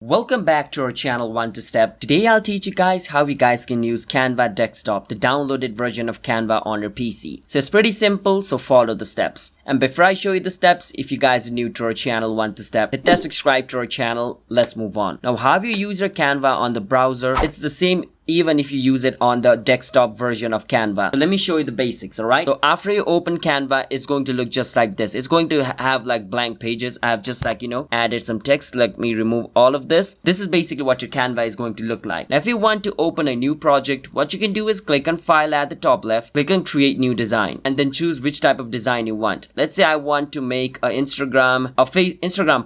Welcome back to our channel One to Step. Today I'll teach you guys how you guys can use Canva desktop, the downloaded version of Canva on your PC. So it's pretty simple, so follow the steps. And before I show you the steps, if you guys are new to our channel One to Step, hit that subscribe to our channel. Let's move on. Now how you use your Canva on the browser, it's the same even if you use it on the desktop version of Canva. So let me show you the basics, alright? So after you open Canva, it's going to look just like this. It's going to have like blank pages. I have just added some text. Let me remove all of this. This is basically what your Canva is going to look like. Now if you want to open a new project, what you can do is click on File at the top left, click on Create New Design, and then choose which type of design you want. Let's say I want to make a Instagram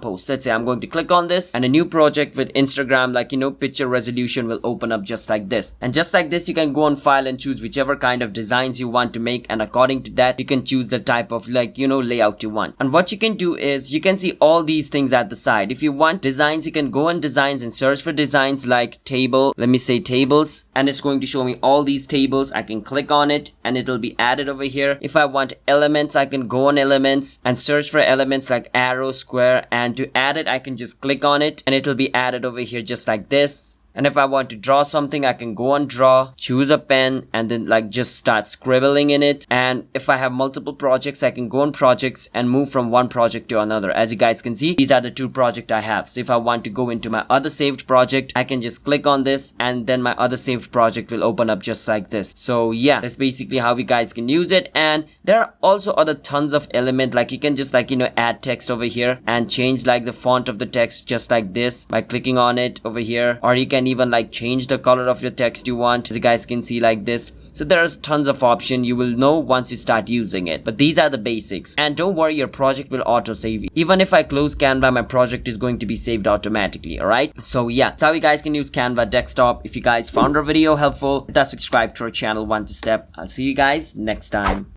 post. Let's say I'm going to click on this, and a new project with Instagram picture resolution will open up just like this. And just like this, you can go on File and choose whichever kind of designs you want to make, and according to that you can choose the type of layout you want. And what you can do is you can see all these things at the side. If you want designs, you can go on designs and search for designs like table. Let me say tables, and it's going to show me all these tables. I can click on it and it will be added over here. If I want elements, I can go on elements and search for elements like arrow, square, and to add it I can just click on it and it will be added over here just like this. And if I want to draw something, I can go on draw, choose a pen, and then just start scribbling in it. And if I have multiple projects, I can go on projects and move from one project to another. As you guys can see, these are the two projects I have. So if I want to go into my other saved project, I can just click on this and then my other saved project will open up just like this. So yeah, that's basically how you guys can use it. And there are also other tons of elements, like you can just add text over here and change the font of the text just like this by clicking on it over here, or you can even change the color of your text you want, as you guys can see like this. So there's tons of options. You will know once you start using it, but these are the basics. And don't worry, your project will auto save. Even if I close Canva, my project is going to be saved automatically. Alright, so yeah, that's how you guys can use Canva desktop. If you guys found our video helpful, hit that subscribe to our channel One to Step. I'll see you guys next time.